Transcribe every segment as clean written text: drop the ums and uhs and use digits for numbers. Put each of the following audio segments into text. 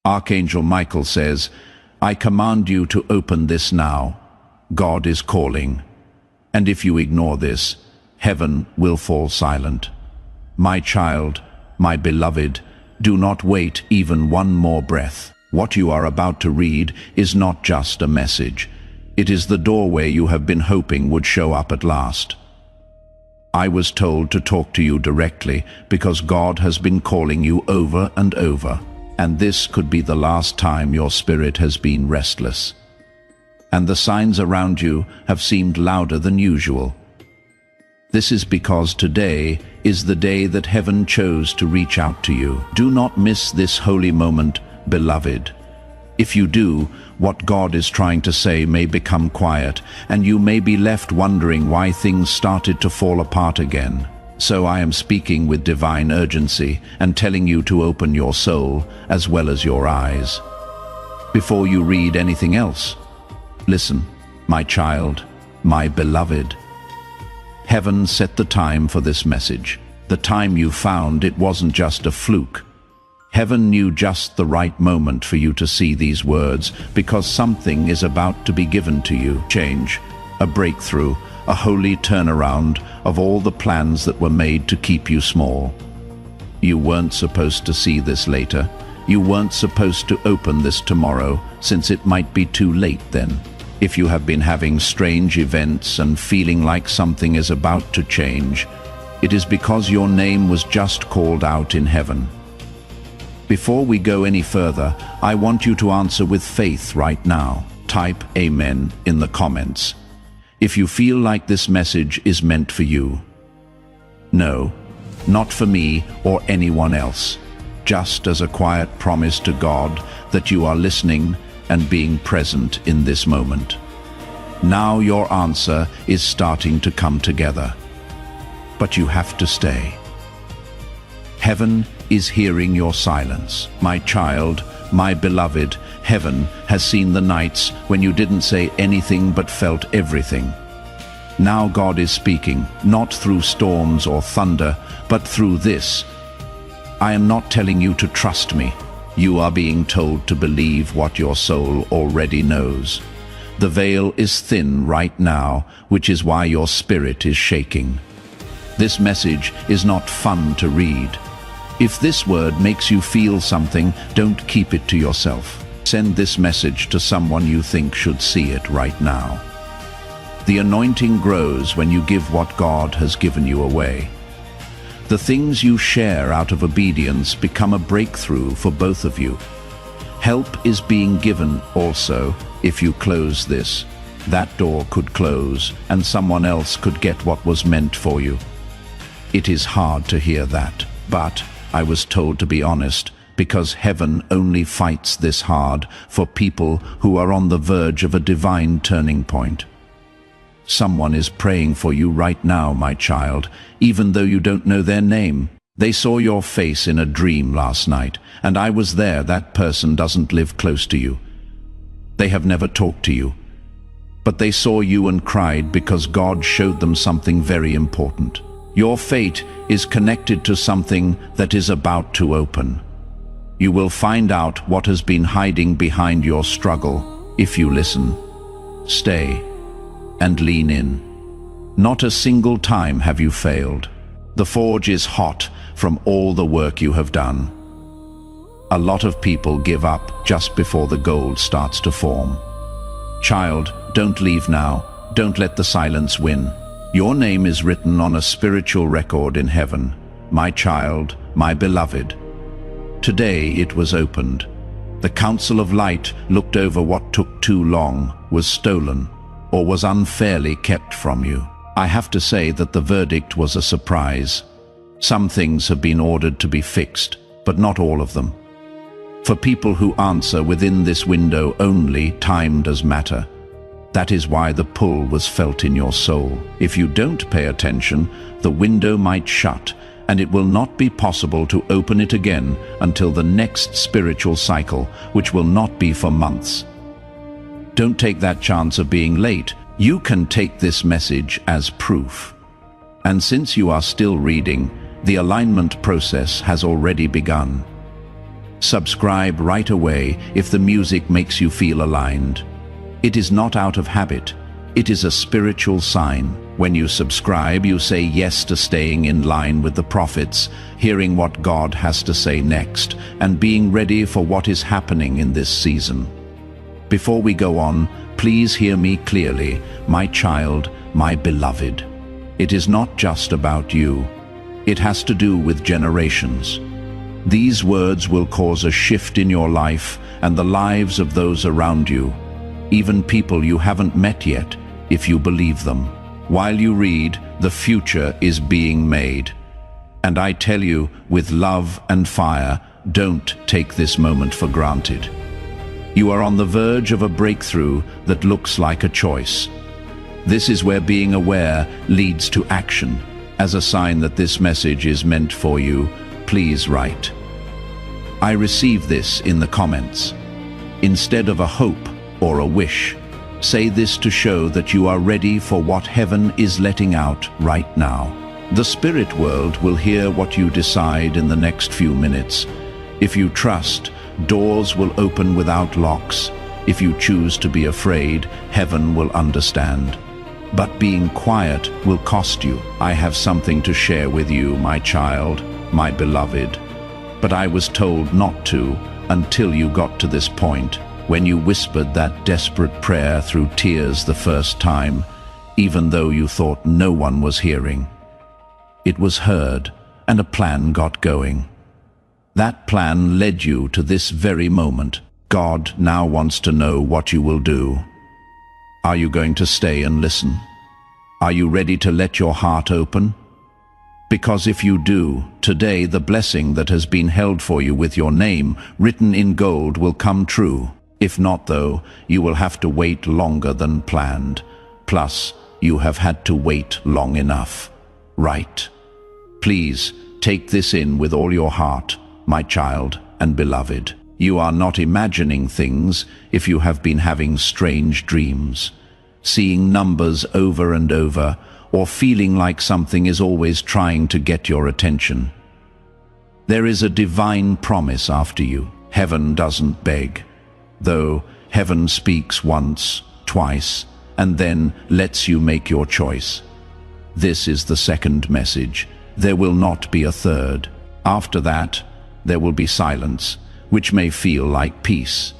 Archangel Michael says, "I command you to open this now. God is calling. And if you ignore this, heaven will fall silent. My child, my beloved, do not wait even one more breath. What you are about to read is not just a message. It is the doorway you have been hoping would show up at last. I was told to talk to you directly because God has been calling you over and over, and this could be the last time your spirit has been restless. And the signs around you have seemed louder than usual. This is because today is the day that heaven chose to reach out to you. Do not miss this holy moment, beloved. If you do, what God is trying to say may become quiet, and you may be left wondering why things started to fall apart again. So I am speaking with divine urgency and telling you to open your soul as well as your eyes. Before you read anything else, listen, my child, my beloved. Heaven set the time for this message. The time you found, it wasn't just a fluke. Heaven knew just the right moment for you to see these words, because something is about to be given to you. Change, a breakthrough, a holy turnaround of all the plans that were made to keep you small. You weren't supposed to see this later. You weren't supposed to open this tomorrow, since it might be too late then. If you have been having strange events and feeling like something is about to change, it is because your name was just called out in heaven. Before we go any further, I want you to answer with faith right now. Type Amen in the comments if you feel like this message is meant for you. No, not for me or anyone else, just as a quiet promise to God that you are listening and being present in this moment. Now your answer is starting to come together, but you have to stay. Heaven is hearing your silence. My child, my beloved, heaven has seen the nights when you didn't say anything but felt everything. Now God is speaking, not through storms or thunder, but through this. I am not telling you to trust me. You are being told to believe what your soul already knows. The veil is thin right now, which is why your spirit is shaking. This message is not fun to read. If this word makes you feel something, don't keep it to yourself. Send this message to someone you think should see it right now. The anointing grows when you give what God has given you away. The things you share out of obedience become a breakthrough for both of you. Help is being given also. If you close this, that door could close and someone else could get what was meant for you. It is hard to hear that, but I was told to be honest, because heaven only fights this hard for people who are on the verge of a divine turning point. Someone is praying for you right now, my child, even though you don't know their name. They saw your face in a dream last night, and I was there. That person doesn't live close to you. They have never talked to you, but they saw you and cried because God showed them something very important. Your fate is connected to something that is about to open. You will find out what has been hiding behind your struggle if you listen, stay, and lean in. Not a single time have you failed. The forge is hot from all the work you have done. A lot of people give up just before the gold starts to form. Child, don't leave now. Don't let the silence win. Your name is written on a spiritual record in heaven. My child, my beloved. Today it was opened. The Council of Light looked over what took too long, was stolen, or was unfairly kept from you. I have to say that the verdict was a surprise. Some things have been ordered to be fixed, but not all of them. For people who answer within this window only, time does matter. That is why the pull was felt in your soul. If you don't pay attention, the window might shut, and it will not be possible to open it again until the next spiritual cycle, which will not be for months. Don't take that chance of being late. You can take this message as proof. And since you are still reading, the alignment process has already begun. Subscribe right away if the music makes you feel aligned. It is not out of habit. It is a spiritual sign. When you subscribe, you say yes to staying in line with the prophets, hearing what God has to say next, and being ready for what is happening in this season. Before we go on, please hear me clearly, my child, my beloved. It is not just about you. It has to do with generations. These words will cause a shift in your life and the lives of those around you, even people you haven't met yet, if you believe them. While you read, the future is being made. And I tell you, with love and fire, don't take this moment for granted. You are on the verge of a breakthrough that looks like a choice. This is where being aware leads to action. As a sign that this message is meant for you, please write, "I receive this" in the comments. Instead of a hope or a wish, say this to show that you are ready for what heaven is letting out right now. The spirit world will hear what you decide in the next few minutes. If you trust, doors will open without locks. If you choose to be afraid, heaven will understand. But being quiet will cost you. I have something to share with you, my child, my beloved. But I was told not to until you got to this point, when you whispered that desperate prayer through tears the first time, even though you thought no one was hearing. It was heard, and a plan got going. That plan led you to this very moment. God now wants to know what you will do. Are you going to stay and listen? Are you ready to let your heart open? Because if you do, today the blessing that has been held for you with your name written in gold will come true. If not, though, you will have to wait longer than planned. Plus, you have had to wait long enough. Right? Please, take this in with all your heart, my child and beloved. You are not imagining things if you have been having strange dreams, seeing numbers over and over, or feeling like something is always trying to get your attention. There is a divine promise after you. Heaven doesn't beg, though heaven speaks once, twice, and then lets you make your choice. This is the second message. There will not be a third. After that, there will be silence, which may feel like peace,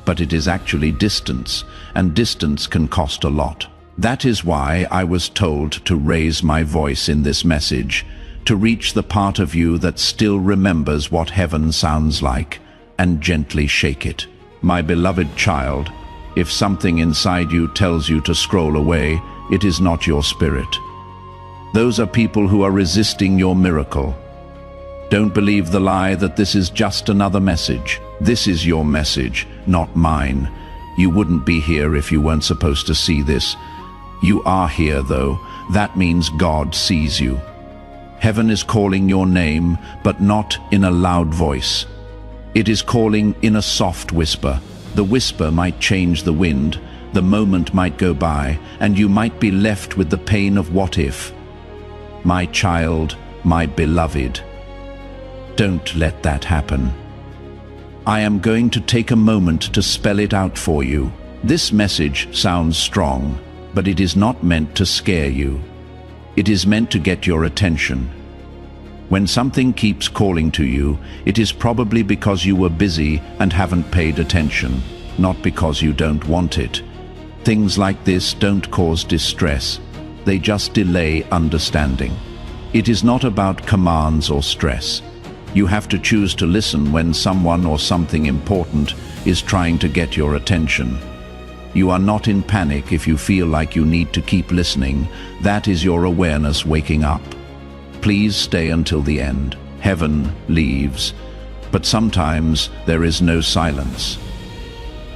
but it is actually distance, and distance can cost a lot. That is why I was told to raise my voice in this message, to reach the part of you that still remembers what heaven sounds like, and gently shake it. My beloved child, if something inside you tells you to scroll away, it is not your spirit. Those are people who are resisting your miracle. Don't believe the lie that this is just another message. This is your message, not mine. You wouldn't be here if you weren't supposed to see this. You are here, though. That means God sees you. Heaven is calling your name, but not in a loud voice. It is calling in a soft whisper. The whisper might change the wind, the moment might go by, and you might be left with the pain of what if. My child, my beloved, don't let that happen. I am going to take a moment to spell it out for you. This message sounds strong, but it is not meant to scare you. It is meant to get your attention. When something keeps calling to you, it is probably because you were busy and haven't paid attention, not because you don't want it. Things like this don't cause distress. They just delay understanding. It is not about commands or stress. You have to choose to listen when someone or something important is trying to get your attention. You are not in panic if you feel like you need to keep listening. That is your awareness waking up. Please stay until the end. Heaven leaves, but sometimes there is no silence.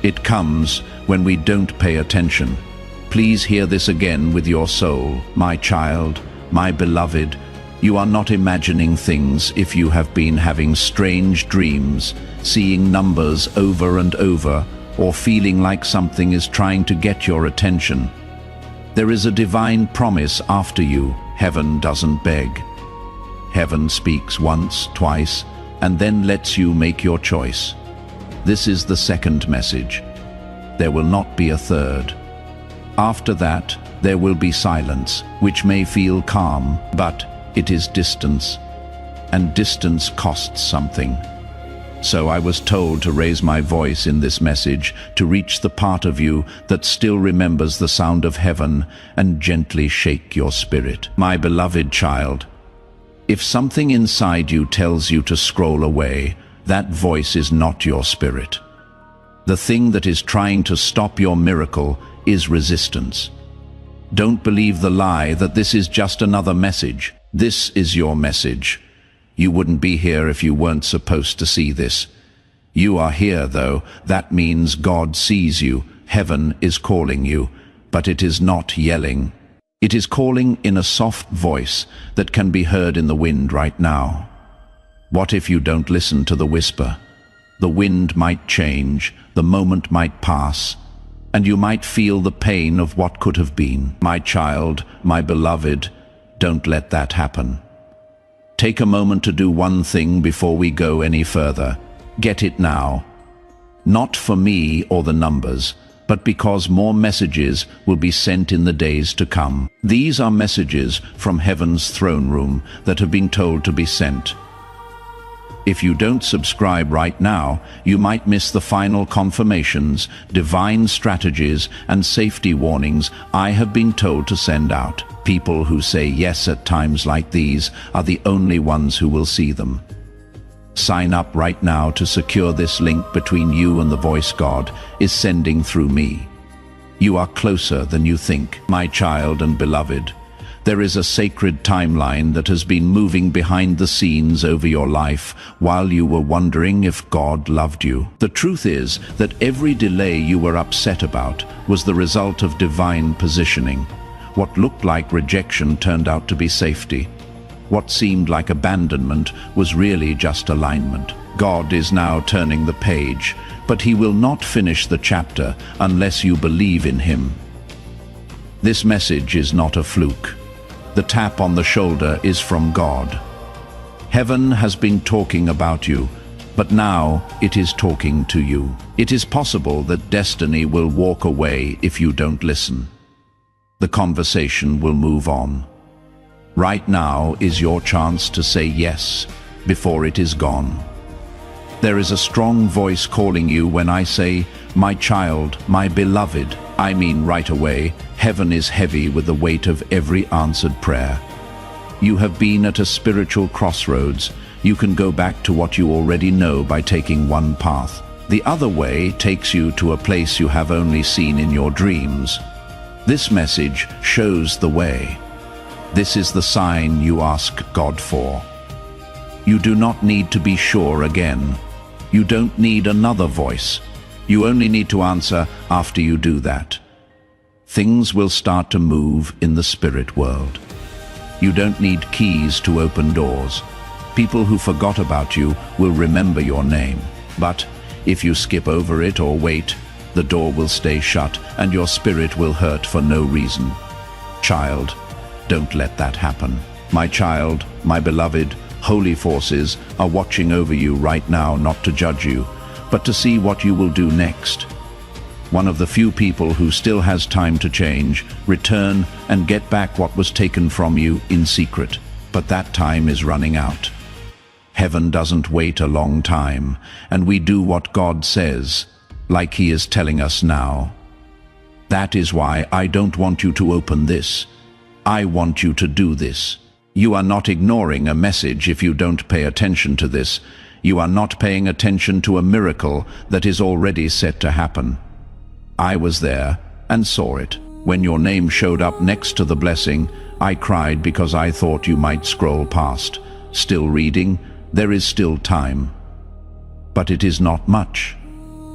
It comes when we don't pay attention. Please hear this again with your soul. My child, my beloved, you are not imagining things if you have been having strange dreams, seeing numbers over and over, or feeling like something is trying to get your attention. There is a divine promise after you. Heaven doesn't beg. Heaven speaks once, twice, and then lets you make your choice. This is the second message. There will not be a third. After that, there will be silence, which may feel calm, but it is distance, and distance costs something. So I was told to raise my voice in this message to reach the part of you that still remembers the sound of heaven and gently shake your spirit. My beloved child, if something inside you tells you to scroll away, that voice is not your spirit. The thing that is trying to stop your miracle is resistance. Don't believe the lie that this is just another message. This is your message. You wouldn't be here if you weren't supposed to see this. You are here, though. That means God sees you. Heaven is calling you, but it is not yelling. It is calling in a soft voice that can be heard in the wind right now. What if you don't listen to the whisper? The wind might change, the moment might pass, and you might feel the pain of what could have been. My child, my beloved, don't let that happen. Take a moment to do one thing before we go any further. Get it now. Not for me or the numbers, but because more messages will be sent in the days to come. These are messages from heaven's throne room that have been told to be sent. If you don't subscribe right now, you might miss the final confirmations, divine strategies, and safety warnings I have been told to send out. People who say yes at times like these are the only ones who will see them. Sign up right now to secure this link between you and the voice God is sending through me. You are closer than you think, my child and beloved. There is a sacred timeline that has been moving behind the scenes over your life while you were wondering if God loved you. The truth is that every delay you were upset about was the result of divine positioning. What looked like rejection turned out to be safety. What seemed like abandonment was really just alignment. God is now turning the page, but he will not finish the chapter unless you believe in him. This message is not a fluke. The tap on the shoulder is from God. Heaven has been talking about you, but now it is talking to you. It is possible that destiny will walk away if you don't listen. The conversation will move on. Right now is your chance to say yes before it is gone. There is a strong voice calling you when I say, my child, my beloved. I mean right away, heaven is heavy with the weight of every answered prayer. You have been at a spiritual crossroads. You can go back to what you already know by taking one path. The other way takes you to a place you have only seen in your dreams. This message shows the way. This is the sign you ask God for. You do not need to be sure again. You don't need another voice. You only need to answer after you do that. Things will start to move in the spirit world. You don't need keys to open doors. People who forgot about you will remember your name. But if you skip over it or wait, the door will stay shut and your spirit will hurt for no reason. Child, don't let that happen. My child, my beloved, holy forces are watching over you right now, not to judge you, but to see what you will do next. One of the few people who still has time to change, return and get back what was taken from you in secret. But that time is running out. Heaven doesn't wait a long time, and we do what God says, like he is telling us now. That is why I don't want you to open this. I want you to do this. You are not ignoring a message if you don't pay attention to this. You are not paying attention to a miracle that is already set to happen. I was there and saw it. When your name showed up next to the blessing, I cried because I thought you might scroll past. Still reading, there is still time. But it is not much.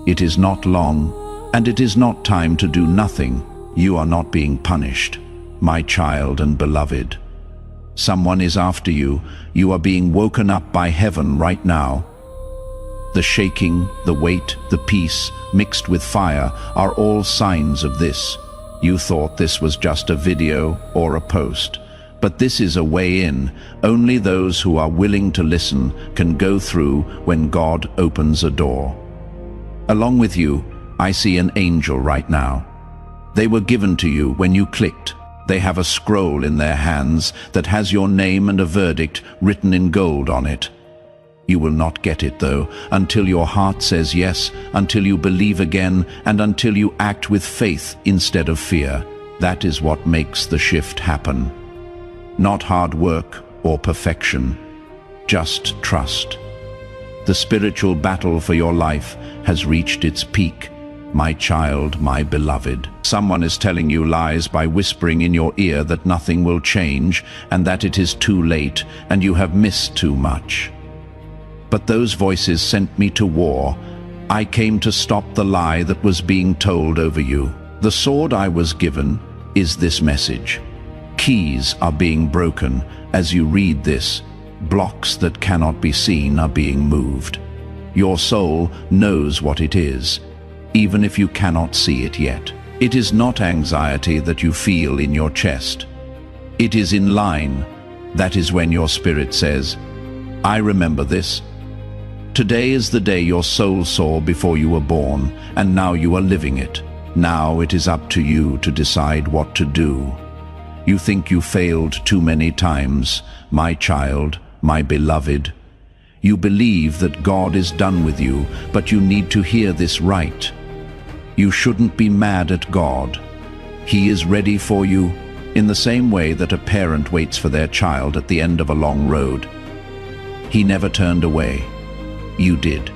It is not long, and it is not time to do nothing. You are not being punished, my child and beloved. Someone is after you. You are being woken up by heaven right now. The shaking, the weight, the peace, mixed with fire, are all signs of this. You thought this was just a video or a post, But this is a way in. Only those who are willing to listen can go through when God opens a door. Along with you, I see an angel right now. They were given to you when you clicked. They have a scroll in their hands that has your name and a verdict written in gold on it. You will not get it, though, until your heart says yes, until you believe again, and until you act with faith instead of fear. That is what makes the shift happen. Not hard work or perfection, just trust. The spiritual battle for your life has reached its peak. My child, my beloved. Someone is telling you lies by whispering in your ear that nothing will change and that it is too late and you have missed too much. But those voices sent me to war. I came to stop the lie that was being told over you. The sword I was given is this message. Keys are being broken as you read this. Blocks that cannot be seen are being moved. Your soul knows what it is, even if you cannot see it yet. It is not anxiety that you feel in your chest. It is in line. That is when your spirit says, I remember this. Today is the day your soul saw before you were born, and now you are living it. Now it is up to you to decide what to do. You think you failed too many times, my child, my beloved. You believe that God is done with you, but you need to hear this right. You shouldn't be mad at God. He is ready for you in the same way that a parent waits for their child at the end of a long road. He never turned away. You did.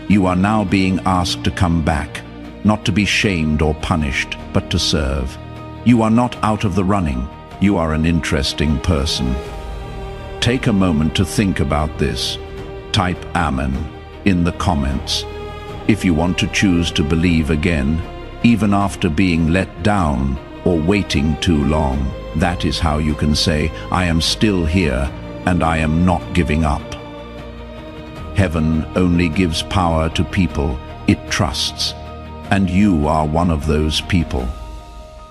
You are now being asked to come back, not to be shamed or punished, but to serve. You are not out of the running. You are an interesting person. Take a moment to think about this. Type Amen in the comments. If you want to choose to believe again, even after being let down or waiting too long, that is how you can say, I am still here and I am not giving up. Heaven only gives power to people it trusts, and you are one of those people.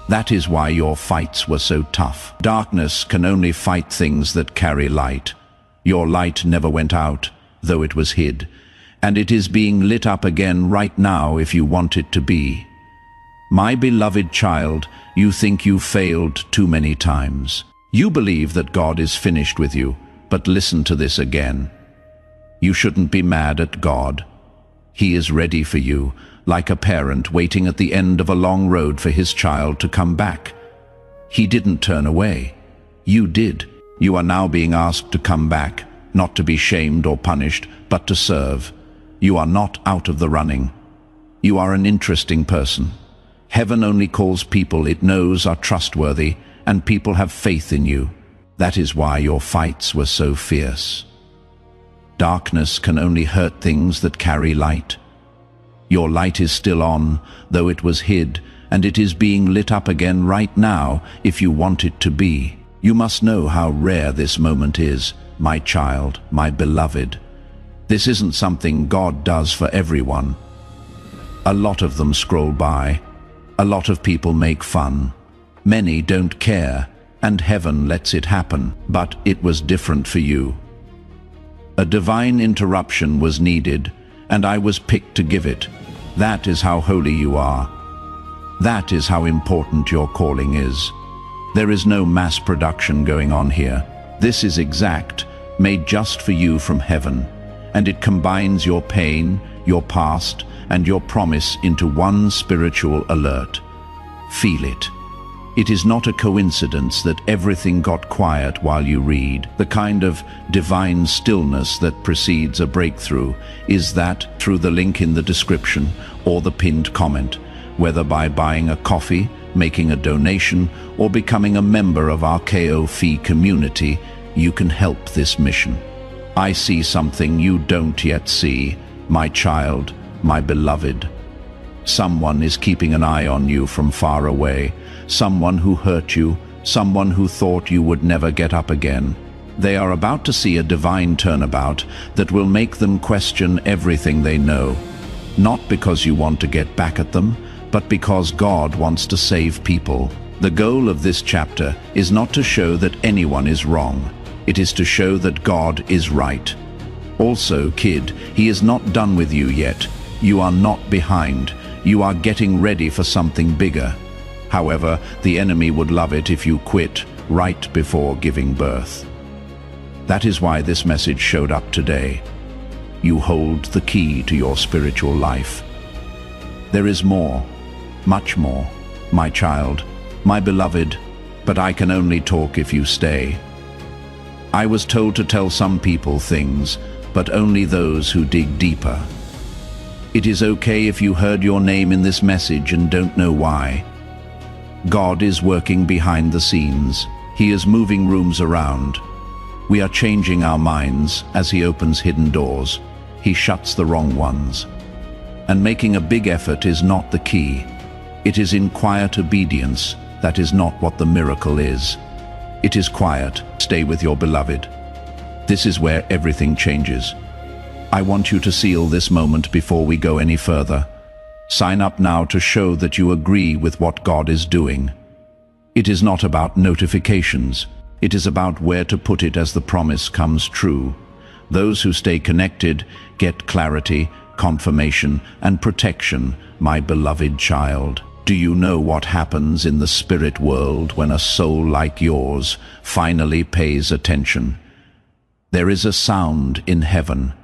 That is why your fights were so tough. Darkness can only fight things that carry light. Your light never went out, though it was hid, and it is being lit up again right now if you want it to be. My beloved child, you think you failed too many times. You believe that God is finished with you, but listen to this again. You shouldn't be mad at God. He is ready for you, like a parent waiting at the end of a long road for his child to come back. He didn't turn away. You did. You are now being asked to come back, not to be shamed or punished, but to serve. You are not out of the running. You are an interesting person. Heaven only calls people it knows are trustworthy, and people have faith in you. That is why your fights were so fierce. Darkness can only hurt things that carry light. Your light is still on, though it was hid, and it is being lit up again right now if you want it to be. You must know how rare this moment is, my child, my beloved. This isn't something God does for everyone. A lot of them scroll by. A lot of people make fun. Many don't care, and heaven lets it happen. But it was different for you. A divine interruption was needed, and I was picked to give it. That is how holy you are. That is how important your calling is. There is no mass production going on here. This is exact, made just for you from heaven, and it combines your pain, your past, and your promise into one spiritual alert. Feel it. It is not a coincidence that everything got quiet while you read. The kind of divine stillness that precedes a breakthrough is that through the link in the description or the pinned comment, whether by buying a coffee, making a donation, or becoming a member of our KOF community, you can help this mission. I see something you don't yet see, my child, my beloved. Someone is keeping an eye on you from far away. Someone who hurt you, someone who thought you would never get up again. They are about to see a divine turnabout that will make them question everything they know. Not because you want to get back at them, but because God wants to save people. The goal of this chapter is not to show that anyone is wrong. It is to show that God is right. Also, kid, He is not done with you yet. You are not behind. You are getting ready for something bigger. However, the enemy would love it if you quit right before giving birth. That is why this message showed up today. You hold the key to your spiritual life. There is more, much more, my child, my beloved, but I can only talk if you stay. I was told to tell some people things, but only those who dig deeper. It is okay if you heard your name in this message and don't know why. God is working behind the scenes. He is moving rooms around. We are changing our minds as He opens hidden doors. He shuts the wrong ones. And making a big effort is not the key. It is in quiet obedience. That is not what the miracle is. It is quiet. Stay with your beloved. This is where everything changes. I want you to seal this moment before we go any further. Sign up now to show that you agree with what God is doing. It is not about notifications. It is about where to put it as the promise comes true. Those who stay connected get clarity, confirmation, and protection, my beloved child. Do you know what happens in the spirit world when a soul like yours finally pays attention? There is a sound in heaven.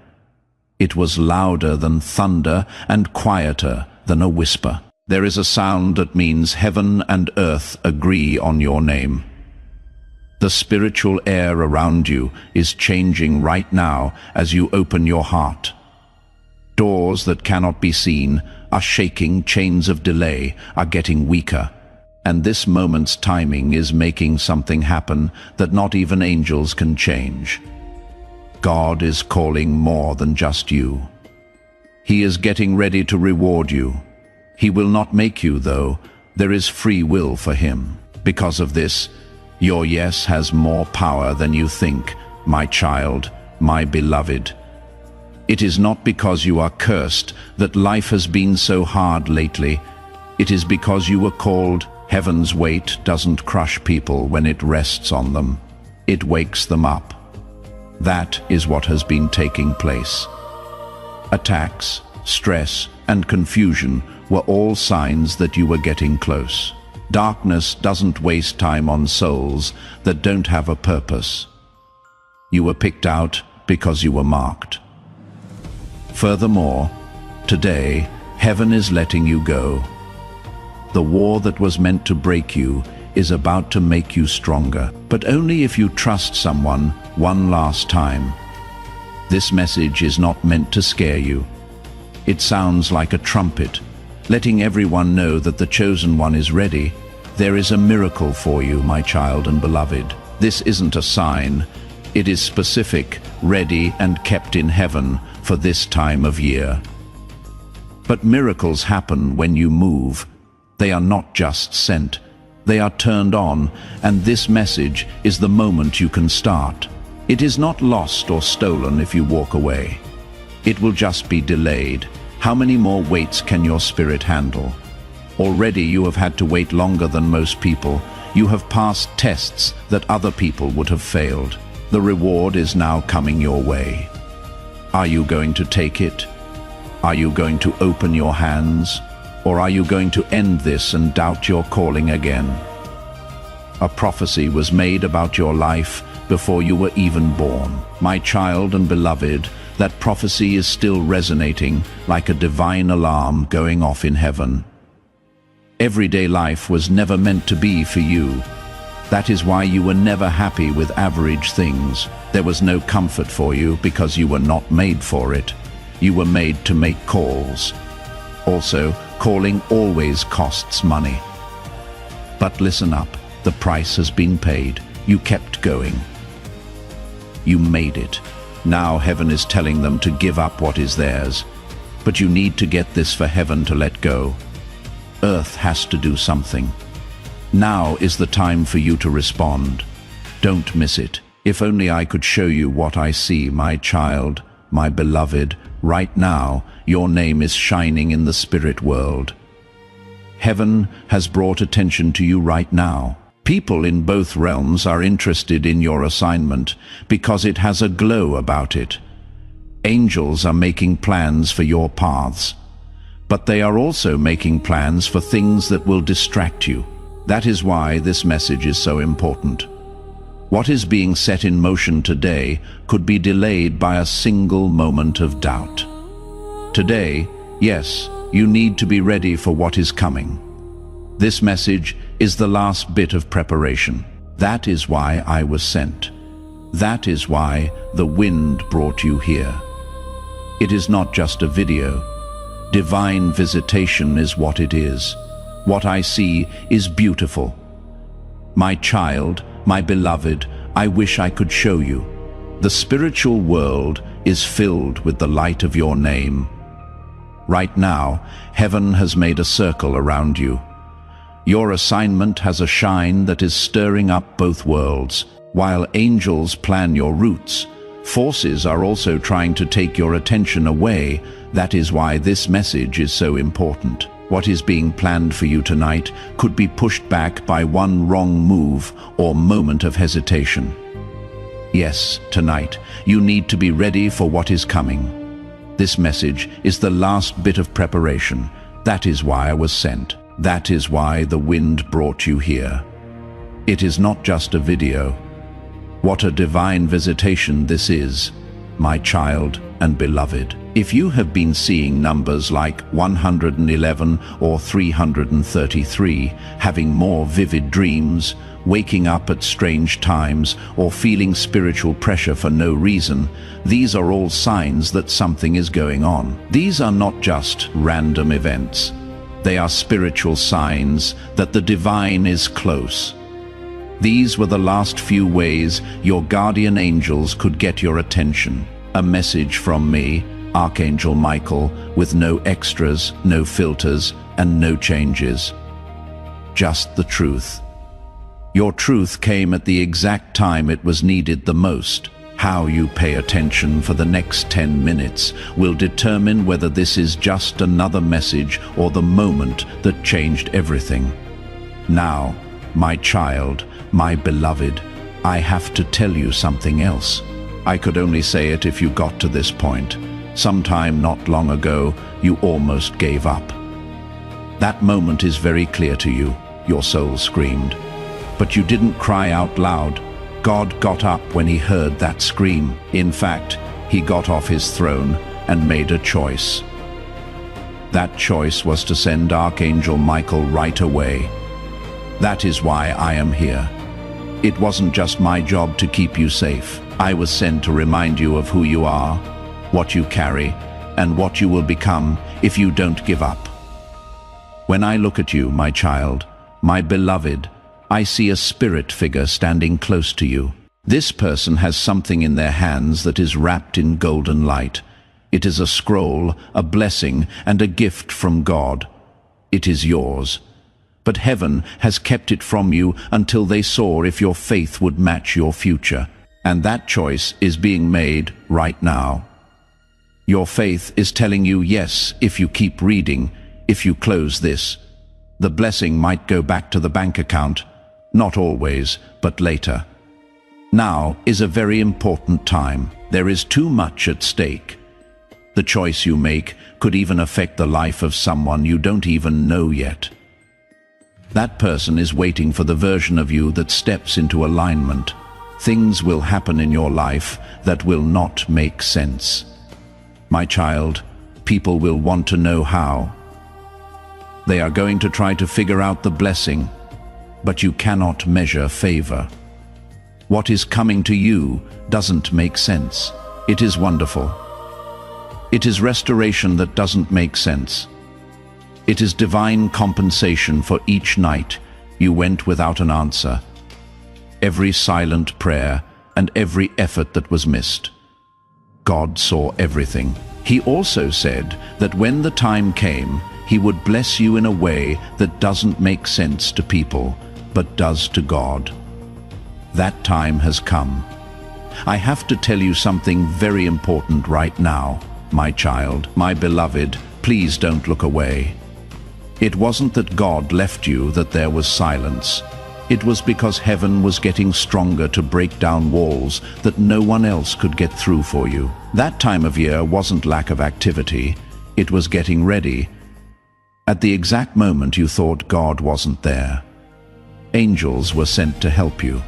It was louder than thunder and quieter than a whisper. There is a sound that means heaven and earth agree on your name. The spiritual air around you is changing right now as you open your heart. Doors that cannot be seen are shaking, chains of delay are getting weaker, and this moment's timing is making something happen that not even angels can change. God is calling more than just you. He is getting ready to reward you. He will not make you, though. There is free will for Him. Because of this, your yes has more power than you think, my child, my beloved. It is not because you are cursed that life has been so hard lately. It is because you were called. Heaven's weight doesn't crush people when it rests on them. It wakes them up. That is what has been taking place. Attacks, stress, and confusion were all signs that you were getting close. Darkness doesn't waste time on souls that don't have a purpose. You were picked out because you were marked. Furthermore, today, heaven is letting you go. The war that was meant to break you is about to make you stronger, but only if you trust someone one last time. This message is not meant to scare you. It sounds like a trumpet, letting everyone know that the chosen one is ready. There is a miracle for you, my child and beloved. This isn't a sign. It is specific, ready, and kept in heaven for this time of year. But miracles happen when you move. They are not just sent. They are turned on, and this message is the moment you can start. It is not lost or stolen if you walk away. It will just be delayed. How many more waits can your spirit handle? Already you have had to wait longer than most people. You have passed tests that other people would have failed. The reward is now coming your way. Are you going to take it? Are you going to open your hands? Or are you going to end this and doubt your calling again? A prophecy was made about your life before you were even born. My child and beloved, that prophecy is still resonating like a divine alarm going off in heaven. Everyday life was never meant to be for you. That is why you were never happy with average things. There was no comfort for you because you were not made for it. You were made to make calls. Also, calling always costs money. But listen up, the price has been paid. You kept going. You made it. Now heaven is telling them to give up what is theirs. But you need to get this for heaven to let go. Earth has to do something. Now is the time for you to respond. Don't miss it. If only I could show you what I see, my child, my beloved. Right now, your name is shining in the spirit world. Heaven has brought attention to you right now. People in both realms are interested in your assignment because it has a glow about it. Angels are making plans for your paths, but they are also making plans for things that will distract you. That is why this message is so important. What is being set in motion today could be delayed by a single moment of doubt. Today, yes, you need to be ready for what is coming. This message is the last bit of preparation. That is why I was sent. That is why the wind brought you here. It is not just a video. Divine visitation is what it is. What I see is beautiful. My child, my beloved, I wish I could show you. The spiritual world is filled with the light of your name. Right now, heaven has made a circle around you. Your assignment has a shine that is stirring up both worlds. While angels plan your routes, forces are also trying to take your attention away. That is why this message is so important. What is being planned for you tonight could be pushed back by one wrong move or moment of hesitation. Yes, tonight, you need to be ready for what is coming. This message is the last bit of preparation. That is why I was sent. That is why the wind brought you here. It is not just a video. What a divine visitation this is, my child and beloved. If you have been seeing numbers like 111 or 333, having more vivid dreams, waking up at strange times, or feeling spiritual pressure for no reason, these are all signs that something is going on. These are not just random events. They are spiritual signs that the divine is close. These were the last few ways your guardian angels could get your attention. A message from me, Archangel Michael, with no extras, no filters, and no changes. Just the truth. Your truth came at the exact time it was needed the most. How you pay attention for the next 10 minutes will determine whether this is just another message or the moment that changed everything. Now, my child, my beloved, I have to tell you something else. I could only say it if you got to this point. Sometime not long ago, you almost gave up. That moment is very clear to you, your soul screamed. But you didn't cry out loud. God got up when he heard that scream. In fact, he got off his throne and made a choice. That choice was to send Archangel Michael right away. That is why I am here. It wasn't just my job to keep you safe. I was sent to remind you of who you are, what you carry, and what you will become if you don't give up. When I look at you, my child, my beloved, I see a spirit figure standing close to you. This person has something in their hands that is wrapped in golden light. It is a scroll, a blessing, and a gift from God. It is yours. But heaven has kept it from you until they saw if your faith would match your future. And that choice is being made right now. Your faith is telling you yes if you keep reading, if you close this. The blessing might go back to the bank account. Not always, but later. Now is a very important time. There is too much at stake. The choice you make could even affect the life of someone you don't even know yet. That person is waiting for the version of you that steps into alignment. Things will happen in your life that will not make sense. My child, people will want to know how. They are going to try to figure out the blessing, but you cannot measure favor. What is coming to you doesn't make sense. It is wonderful. It is restoration that doesn't make sense. It is divine compensation for each night you went without an answer, every silent prayer and every effort that was missed. God saw everything. He also said that when the time came, he would bless you in a way that doesn't make sense to people, but does to God. That time has come. I have to tell you something very important right now, my child, my beloved. Please don't look away. It wasn't that God left you that there was silence. It was because heaven was getting stronger to break down walls that no one else could get through for you. That time of year wasn't lack of activity, it was getting ready. At the exact moment you thought God wasn't there, angels were sent to help you.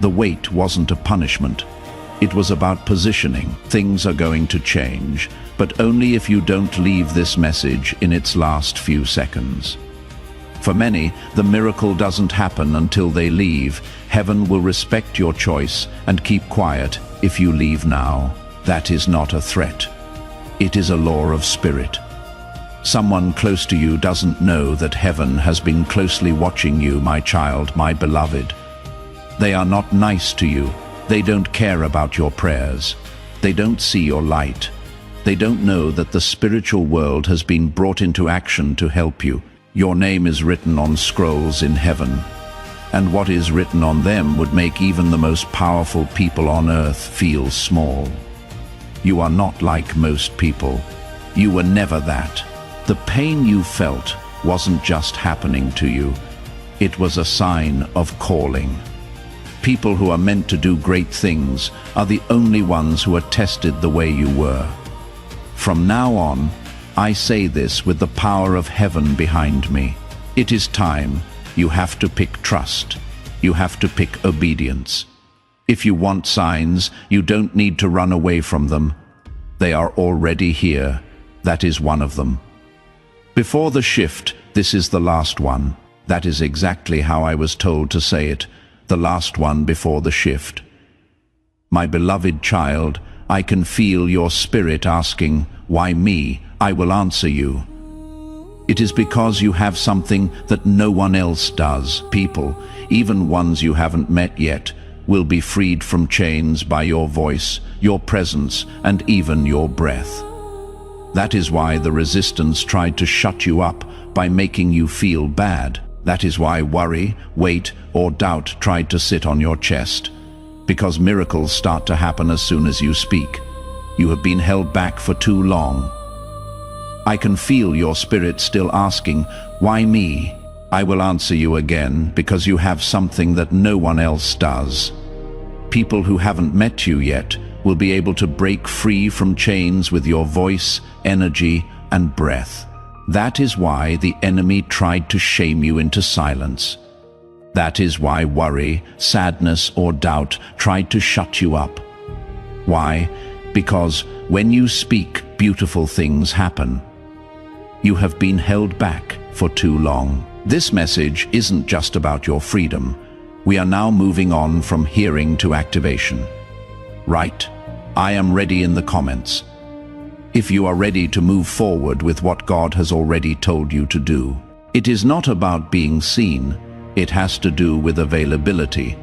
The wait wasn't a punishment. It was about positioning. Things are going to change, but only if you don't leave this message in its last few seconds. For many, the miracle doesn't happen until they leave. Heaven will respect your choice and keep quiet if you leave now. That is not a threat. It is a law of spirit. Someone close to you doesn't know that heaven has been closely watching you, my child, my beloved. They are not nice to you. They don't care about your prayers. They don't see your light. They don't know that the spiritual world has been brought into action to help you. Your name is written on scrolls in heaven, and what is written on them would make even the most powerful people on earth feel small. You are not like most people. You were never that. The pain you felt wasn't just happening to you. It was a sign of calling. People who are meant to do great things are the only ones who are tested the way you were. From now on, I say this with the power of heaven behind me. It is time. You have to pick trust. You have to pick obedience. If you want signs, you don't need to run away from them. They are already here. That is one of them. Before the shift, this is the last one. That is exactly how I was told to say it. The last one before the shift. My beloved child, I can feel your spirit asking, why me? I will answer you. It is because you have something that no one else does. People, even ones you haven't met yet, will be freed from chains by your voice, your presence, and even your breath. That is why the resistance tried to shut you up by making you feel bad. That is why worry, weight, or doubt tried to sit on your chest. Because miracles start to happen as soon as you speak. You have been held back for too long. I can feel your spirit still asking, why me? I will answer you again, because you have something that no one else does. People who haven't met you yet will be able to break free from chains with your voice, energy, and breath. That is why the enemy tried to shame you into silence. That is why worry, sadness, or doubt tried to shut you up. Why? Because when you speak, beautiful things happen. You have been held back for too long. This message isn't just about your freedom. We are now moving on from hearing to activation. Right? I am ready in the comments. If you are ready to move forward with what God has already told you to do. It is not about being seen. It has to do with availability.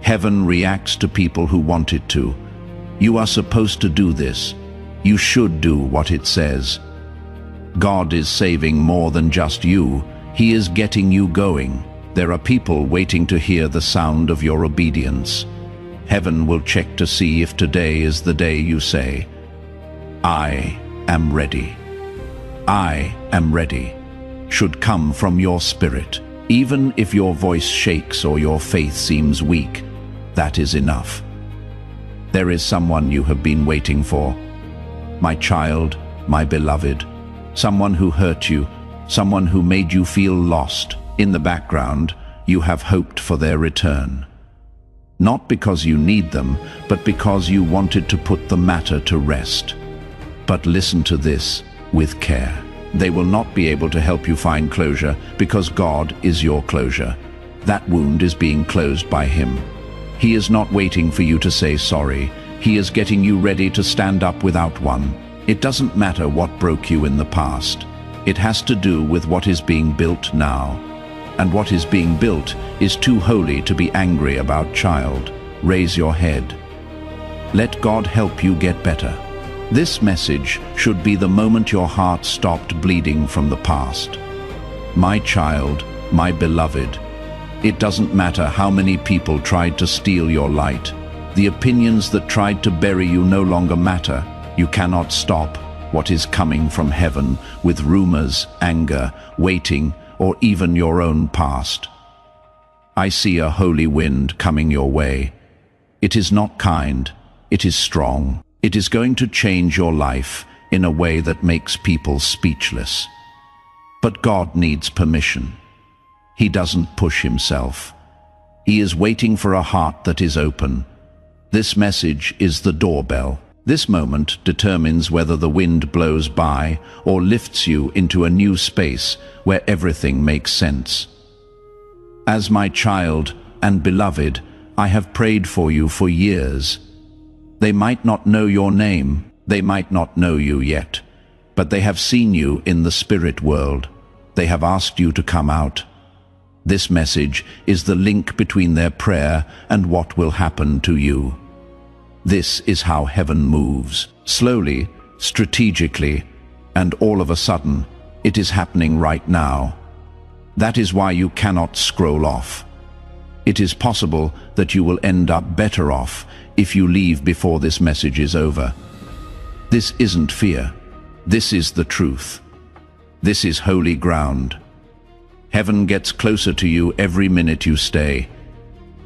Heaven reacts to people who want it to. You are supposed to do this. You should do what it says. God is saving more than just you. He is getting you going. There are people waiting to hear the sound of your obedience. Heaven will check to see if today is the day you say, I am ready. I am ready. Should come from your spirit. Even if your voice shakes or your faith seems weak, that is enough. There is someone you have been waiting for. My child, my beloved. Someone who hurt you, someone who made you feel lost. In the background, you have hoped for their return. Not because you need them, but because you wanted to put the matter to rest. But listen to this with care. They will not be able to help you find closure because God is your closure. That wound is being closed by Him. He is not waiting for you to say sorry. He is getting you ready to stand up without one. It doesn't matter what broke you in the past. It has to do with what is being built now. And what is being built is too holy to be angry about, child. Raise your head. Let God help you get better. This message should be the moment your heart stopped bleeding from the past. My child, my beloved, it doesn't matter how many people tried to steal your light. The opinions that tried to bury you no longer matter. You cannot stop. what is coming from heaven with rumors, anger, waiting, or even your own past. I see a holy wind coming your way. It is not kind, it is strong. It is going to change your life in a way that makes people speechless. But God needs permission. He doesn't push himself. He is waiting for a heart that is open. This message is the doorbell. This moment determines whether the wind blows by or lifts you into a new space where everything makes sense. As my child and beloved, I have prayed for you for years. They might not know your name, they might not know you yet, but they have seen you in the spirit world. They have asked you to come out. This message is the link between their prayer and what will happen to you. This is how heaven moves, slowly, strategically, and all of a sudden, it is happening right now. That is why you cannot scroll off. It is possible that you will end up better off if you leave before this message is over. This isn't fear. This is the truth. This is holy ground. Heaven gets closer to you every minute you stay.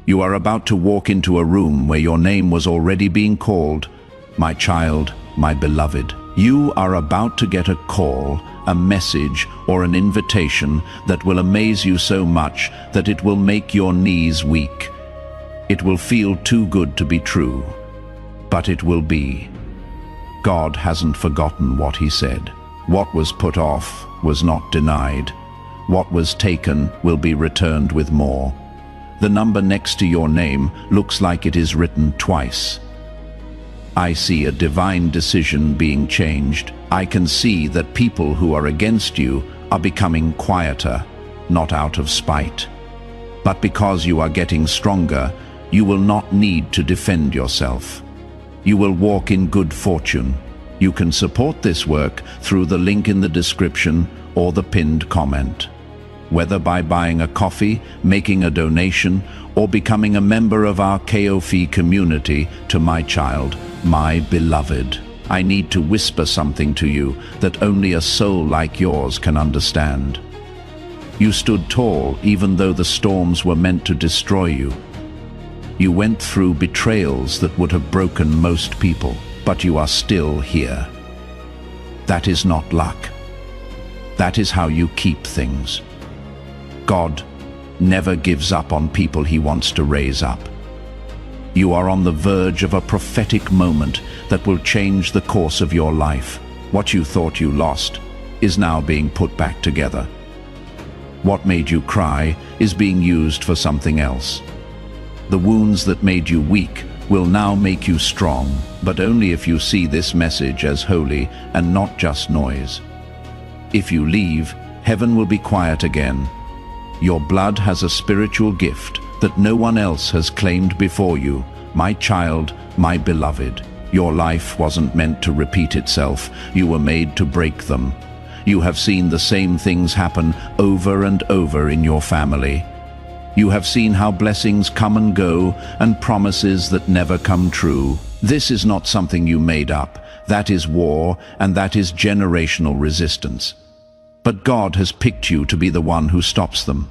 You are about to walk into a room where your name was already being called, my child, my beloved. You are about to get a call, a message, or an invitation that will amaze you so much that it will make your knees weak. It will feel too good to be true, but it will be. God hasn't forgotten what he said. What was put off was not denied. What was taken will be returned with more. The number next to your name looks like it is written twice. I see a divine decision being changed. I can see that people who are against you are becoming quieter, not out of spite. But because you are getting stronger, you will not need to defend yourself. You will walk in good fortune. You can support this work through the link in the description or the pinned comment. Whether by buying a coffee, making a donation, or becoming a member of our KOF community, to my child, my beloved, I need to whisper something to you that only a soul like yours can understand. You stood tall even though the storms were meant to destroy you. You went through betrayals that would have broken most people, but you are still here. That is not luck. That is how you keep things. God never gives up on people he wants to raise up. You are on the verge of a prophetic moment that will change the course of your life. What you thought you lost is now being put back together. What made you cry is being used for something else. The wounds that made you weak will now make you strong, but only if you see this message as holy and not just noise. If you leave, heaven will be quiet again. Your blood has a spiritual gift that no one else has claimed before you. My child, my beloved, your life wasn't meant to repeat itself. You were made to break them. You have seen the same things happen over and over in your family. You have seen how blessings come and go and promises that never come true. This is not something you made up. That is war, and that is generational resistance. But God has picked you to be the one who stops them.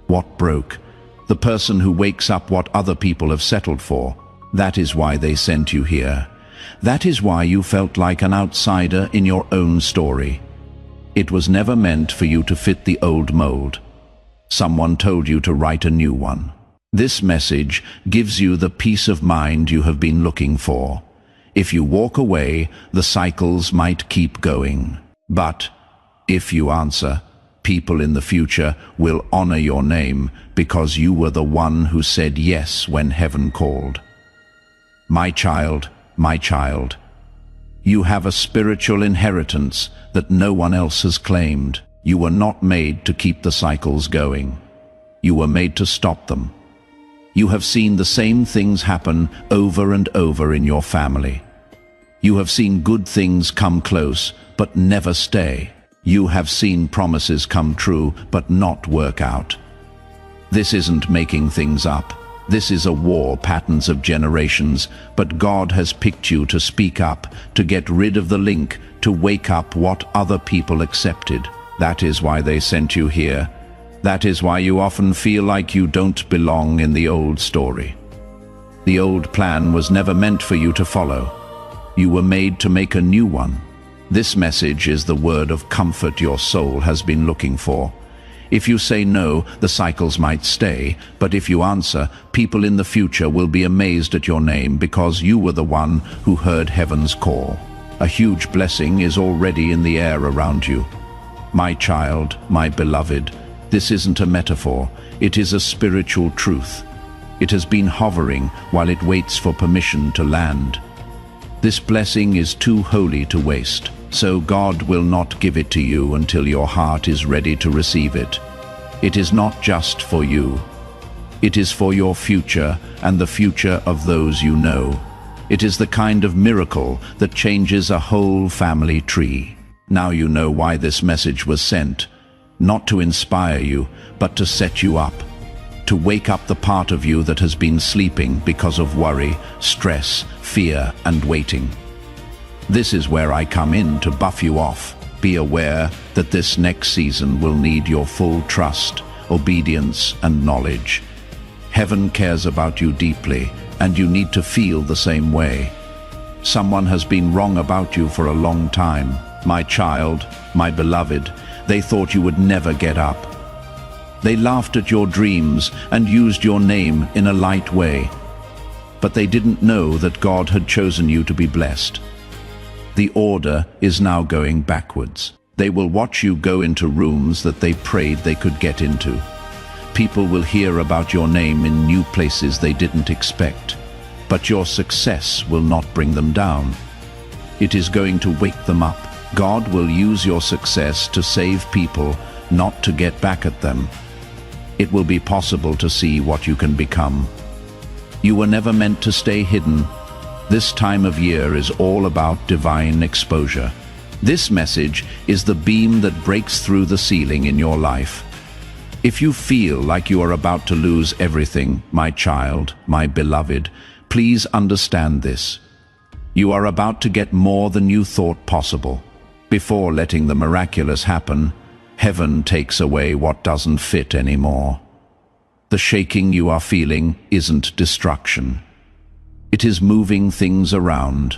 What broke? The person who wakes up what other people have settled for. That is why they sent you here. That is why you felt like an outsider in your own story. It was never meant for you to fit the old mold. Someone told you to write a new one. This message gives you the peace of mind you have been looking for. If you walk away, the cycles might keep going. But if you answer, people in the future will honor your name because you were the one who said yes when heaven called. My child, you have a spiritual inheritance that no one else has claimed. You were not made to keep the cycles going. You were made to stop them. You have seen the same things happen over and over in your family. You have seen good things come close, but never stay. You have seen promises come true, but not work out. This isn't making things up. This is a war, patterns of generations, but God has picked you to speak up, to get rid of the link, to wake up what other people accepted. That is why they sent you here. That is why you often feel like you don't belong in the old story. The old plan was never meant for you to follow. You were made to make a new one. This message is the word of comfort your soul has been looking for. If you say no, the cycles might stay, but if you answer, people in the future will be amazed at your name because you were the one who heard heaven's call. A huge blessing is already in the air around you. My child, my beloved, this isn't a metaphor, it is a spiritual truth. It has been hovering while it waits for permission to land. This blessing is too holy to waste. So God will not give it to you until your heart is ready to receive it. It is not just for you. It is for your future and the future of those you know. It is the kind of miracle that changes a whole family tree. Now you know why this message was sent. Not to inspire you, but to set you up. To wake up the part of you that has been sleeping because of worry, stress, fear, and waiting. This is where I come in to buff you off. Be aware that this next season will need your full trust, obedience, and knowledge. Heaven cares about you deeply, and you need to feel the same way. Someone has been wrong about you for a long time. My child, my beloved, they thought you would never get up. They laughed at your dreams and used your name in a light way. But they didn't know that God had chosen you to be blessed. The order is now going backwards. They will watch you go into rooms that they prayed they could get into. People will hear about your name in new places they didn't expect. But your success will not bring them down. It is going to wake them up. God will use your success to save people, not to get back at them. It will be possible to see what you can become. You were never meant to stay hidden. This time of year is all about divine exposure. This message is the beam that breaks through the ceiling in your life. If you feel like you are about to lose everything, my child, my beloved, please understand this. You are about to get more than you thought possible. Before letting the miraculous happen, heaven takes away what doesn't fit anymore. The shaking you are feeling isn't destruction. It is moving things around.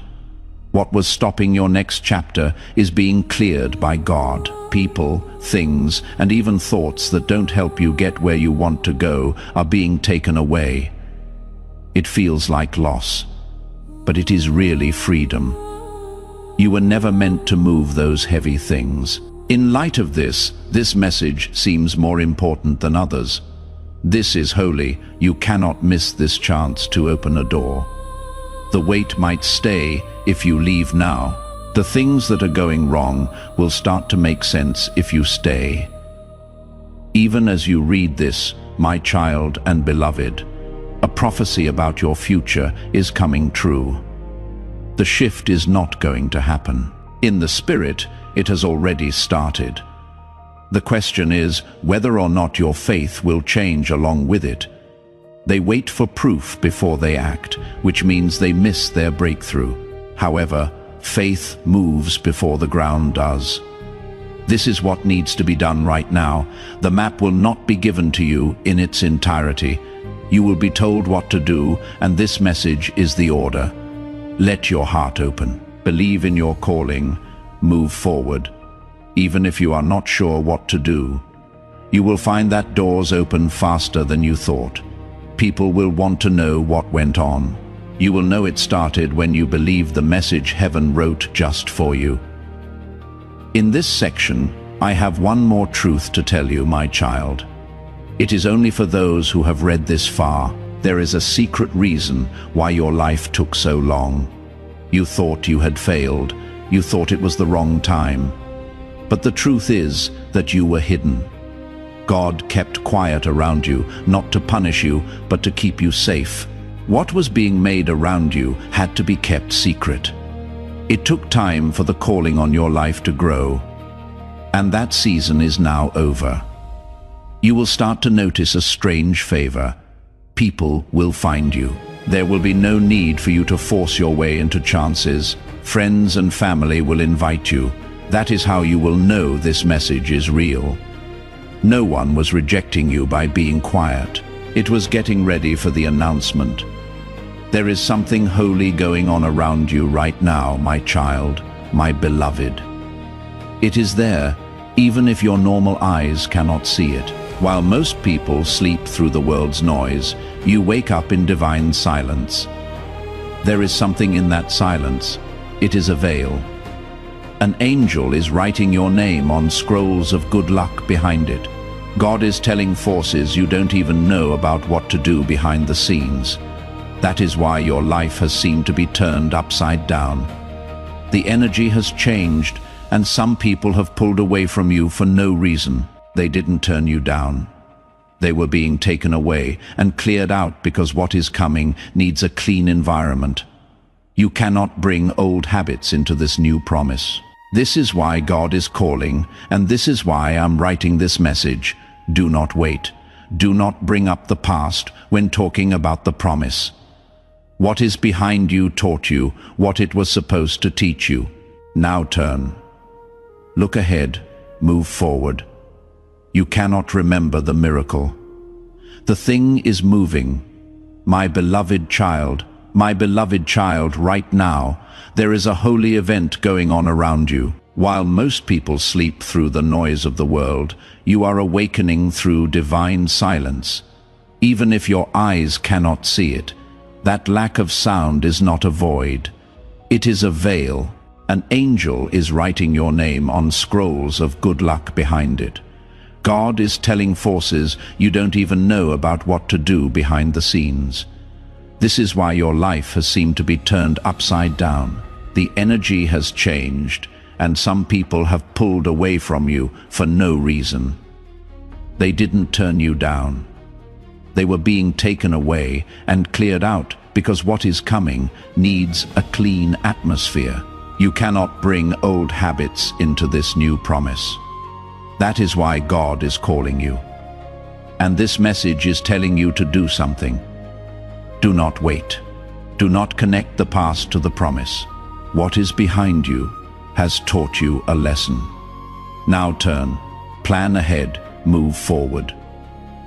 What was stopping your next chapter is being cleared by God. People, things, and even thoughts that don't help you get where you want to go are being taken away. It feels like loss, but it is really freedom. You were never meant to move those heavy things. In light of this message seems more important than others. This is holy. You cannot miss this chance to open a door. The wait might stay if you leave now. The things that are going wrong will start to make sense if you stay. Even as you read this, my child and beloved, a prophecy about your future is coming true. The shift is not going to happen. In the spirit, it has already started. The question is whether or not your faith will change along with it. They wait for proof before they act, which means they miss their breakthrough. However, faith moves before the ground does. This is what needs to be done right now. The map will not be given to you in its entirety. You will be told what to do, and this message is the order. Let your heart open. Believe in your calling. Move forward. Even if you are not sure what to do, you will find that doors open faster than you thought. People will want to know what went on. You will know it started when you believe the message heaven wrote just for you. In this section, I have one more truth to tell you, my child. It is only for those who have read this far. There is a secret reason why your life took so long. You thought you had failed. You thought it was the wrong time. But the truth is that you were hidden. God kept quiet around you, not to punish you, but to keep you safe. What was being made around you had to be kept secret. It took time for the calling on your life to grow, and that season is now over. You will start to notice a strange favor. People will find you. There will be no need for you to force your way into chances. Friends and family will invite you. That is how you will know this message is real. No one was rejecting you by being quiet. It was getting ready for the announcement. There is something holy going on around you right now, my child, my beloved. It is there, even if your normal eyes cannot see it. While most people sleep through the world's noise, you wake up in divine silence. There is something in that silence. It is a veil. An angel is writing your name on scrolls of good luck behind it. God is telling forces you don't even know about what to do behind the scenes. That is why your life has seemed to be turned upside down. The energy has changed, and some people have pulled away from you for no reason. They didn't turn you down. They were being taken away and cleared out because what is coming needs a clean environment. You cannot bring old habits into this new promise. This is why God is calling, and this is why I'm writing this message. Do not wait. Do not bring up the past when talking about the promise. What is behind you taught you what it was supposed to teach you. Now turn. Look ahead. Move forward. You cannot remember the miracle. The thing is moving. My beloved child, right now, there is a holy event going on around you. While most people sleep through the noise of the world, you are awakening through divine silence. Even if your eyes cannot see it, that lack of sound is not a void. It is a veil. An angel is writing your name on scrolls of good luck behind it. God is telling forces you don't even know about what to do behind the scenes. This is why your life has seemed to be turned upside down. The energy has changed, and some people have pulled away from you for no reason. They didn't turn you down. They were being taken away and cleared out because what is coming needs a clean atmosphere. You cannot bring old habits into this new promise. That is why God is calling you. And this message is telling you to do something. Do not wait. Do not connect the past to the promise. What is behind you has taught you a lesson. Now turn, plan ahead, move forward.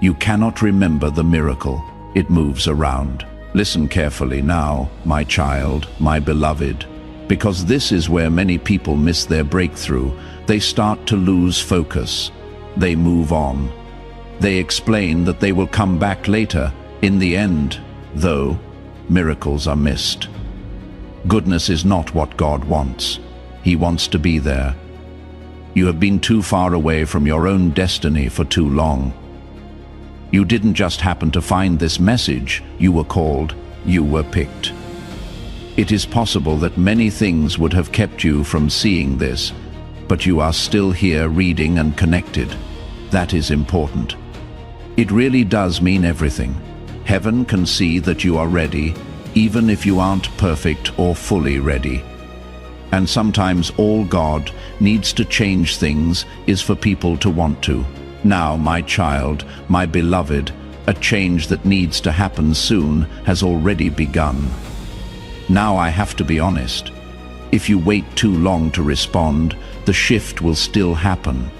You cannot remember the miracle. It moves around. Listen carefully now, my child, my beloved, because this is where many people miss their breakthrough. They start to lose focus. They move on. They explain that they will come back later. In the end, though, miracles are missed. Goodness is not what God wants. He wants to be there. You have been too far away from your own destiny for too long. You didn't just happen to find this message. You were called. You were picked. It is possible that many things would have kept you from seeing this, but you are still here reading and connected. That is important. It really does mean everything. Heaven can see that you are ready, even if you aren't perfect or fully ready. And sometimes all God needs to change things is for people to want to. Now, my child, my beloved, a change that needs to happen soon has already begun. Now I have to be honest. If you wait too long to respond, the shift will still happen.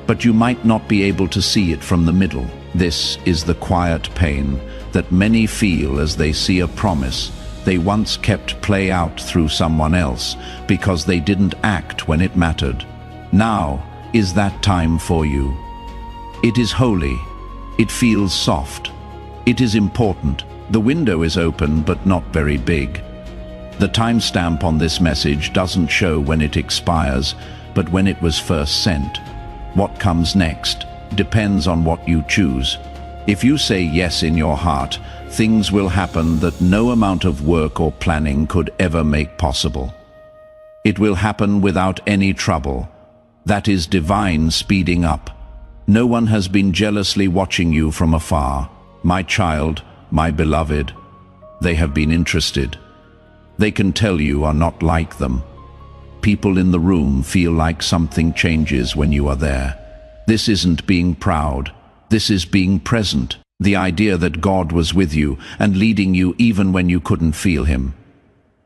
But you might not be able to see it from the middle. This is the quiet pain that many feel as they see a promise they once kept play out through someone else because they didn't act when it mattered. Now is that time for you. It is holy. It feels soft. It is important. The window is open but not very big. The timestamp on this message doesn't show when it expires, but when it was first sent. What comes next depends on what you choose. If you say yes in your heart, things will happen that no amount of work or planning could ever make possible. It will happen without any trouble. That is divine speeding up. No one has been jealously watching you from afar. My child, my beloved, they have been interested. They can tell you are not like them. People in the room feel like something changes when you are there. This isn't being proud. This is being present. The idea that God was with you and leading you even when you couldn't feel him.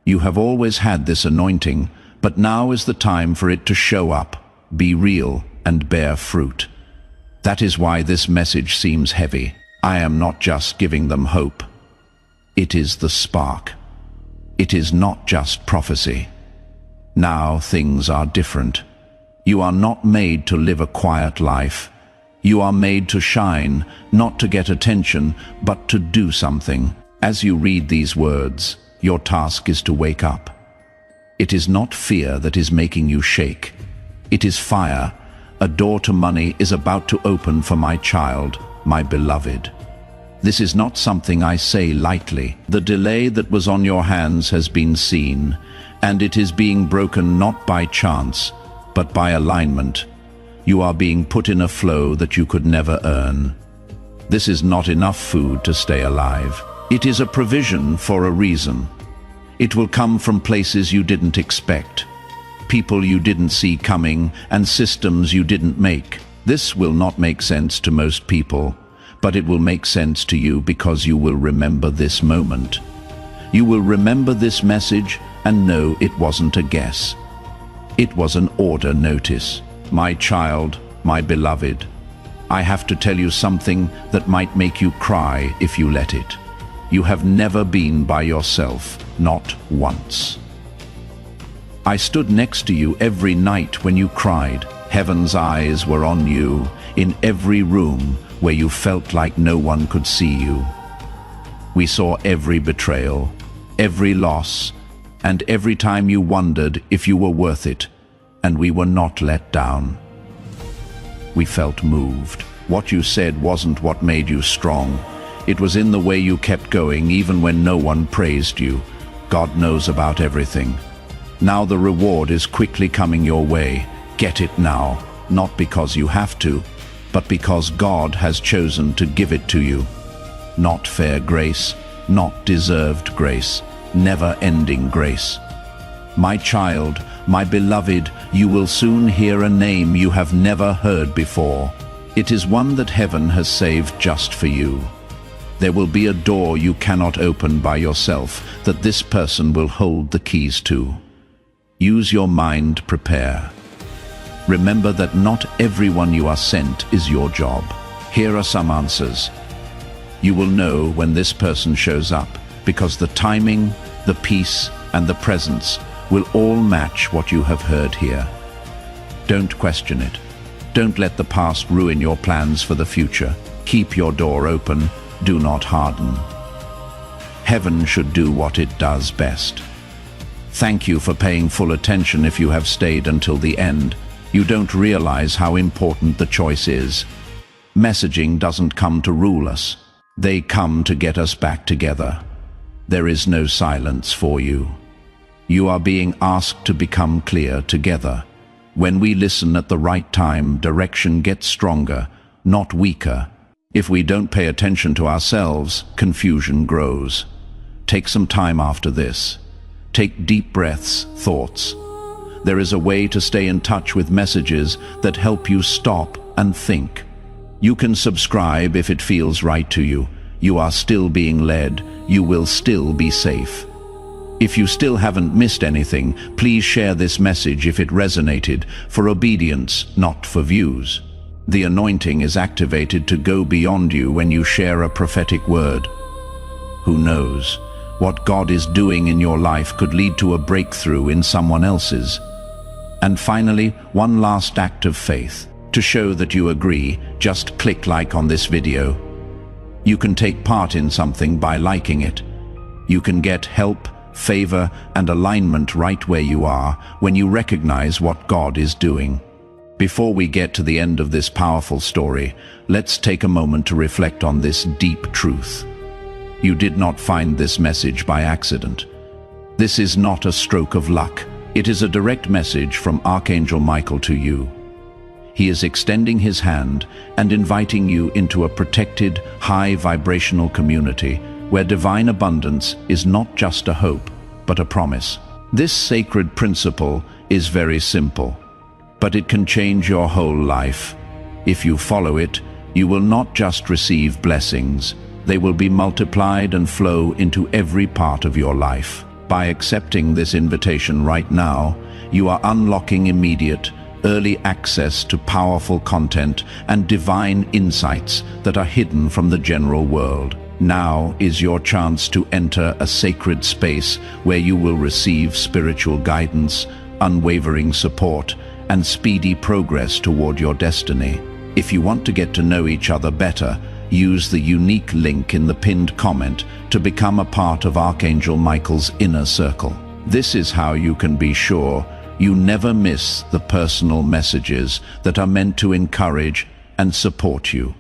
You have always had this anointing, but now is the time for it to show up, be real, and bear fruit. That is why this message seems heavy. I am not just giving them hope. It is the spark. It is not just prophecy. Now things are different. You are not made to live a quiet life. You are made to shine, not to get attention, but to do something. As you read these words, your task is to wake up. It is not fear that is making you shake. It is fire. A door to money is about to open for my child, my beloved. This is not something I say lightly. The delay that was on your hands has been seen, and it is being broken not by chance, but by alignment. You are being put in a flow that you could never earn. This is not enough food to stay alive. It is a provision for a reason. It will come from places you didn't expect, people you didn't see coming, and systems you didn't make. This will not make sense to most people, but it will make sense to you because you will remember this moment. You will remember this message and know it wasn't a guess. It was an order notice. My child, my beloved, I have to tell you something that might make you cry if you let it. You have never been by yourself, not once. I stood next to you every night when you cried. Heaven's eyes were on you, in every room where you felt like no one could see you. We saw every betrayal, every loss, and every time you wondered if you were worth it, and we were not let down. We felt moved. What you said wasn't what made you strong. It was in the way you kept going even when no one praised you. God knows about everything. Now the reward is quickly coming your way. Get it now, not because you have to, but because God has chosen to give it to you. Not fair grace, not deserved grace, never-ending grace. My child, my beloved, you will soon hear a name you have never heard before. It is one that heaven has saved just for you. There will be a door you cannot open by yourself that this person will hold the keys to. Use your mind, prepare. Remember that not everyone you are sent is your job. Here are some answers. You will know when this person shows up because the timing, the peace, and the presence will all match what you have heard here. Don't question it. Don't let the past ruin your plans for the future. Keep your door open. Do not harden. Heaven should do what it does best. Thank you for paying full attention if you have stayed until the end. You don't realize how important the choice is. Messaging doesn't come to rule us. They come to get us back together. There is no silence for you. You are being asked to become clear together. When we listen at the right time, direction gets stronger, not weaker. If we don't pay attention to ourselves, confusion grows. Take some time after this. Take deep breaths, thoughts. There is a way to stay in touch with messages that help you stop and think. You can subscribe if it feels right to you. You are still being led. You will still be safe. If you still haven't missed anything, please share this message if it resonated, for obedience, not for views. The anointing is activated to go beyond you when you share a prophetic word. Who knows? What God is doing in your life could lead to a breakthrough in someone else's. And finally, one last act of faith. To show that you agree, just click like on this video. You can take part in something by liking it. You can get help, favor, and alignment right where you are when you recognize what God is doing. Before we get to the end of this powerful story, let's take a moment to reflect on this deep truth. You did not find this message by accident. This is not a stroke of luck. It is a direct message from Archangel Michael to you. He is extending his hand and inviting you into a protected, high-vibrational community where divine abundance is not just a hope, but a promise. This sacred principle is very simple, but it can change your whole life. If you follow it, you will not just receive blessings, they will be multiplied and flow into every part of your life. By accepting this invitation right now, you are unlocking immediate, early access to powerful content and divine insights that are hidden from the general world. Now is your chance to enter a sacred space where you will receive spiritual guidance, unwavering support, and speedy progress toward your destiny. If you want to get to know each other better, use the unique link in the pinned comment to become a part of Archangel Michael's inner circle. This is how you can be sure you never miss the personal messages that are meant to encourage and support you.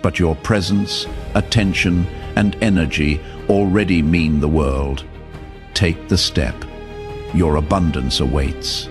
But your presence, attention, and energy already mean the world. Take the step. Your abundance awaits.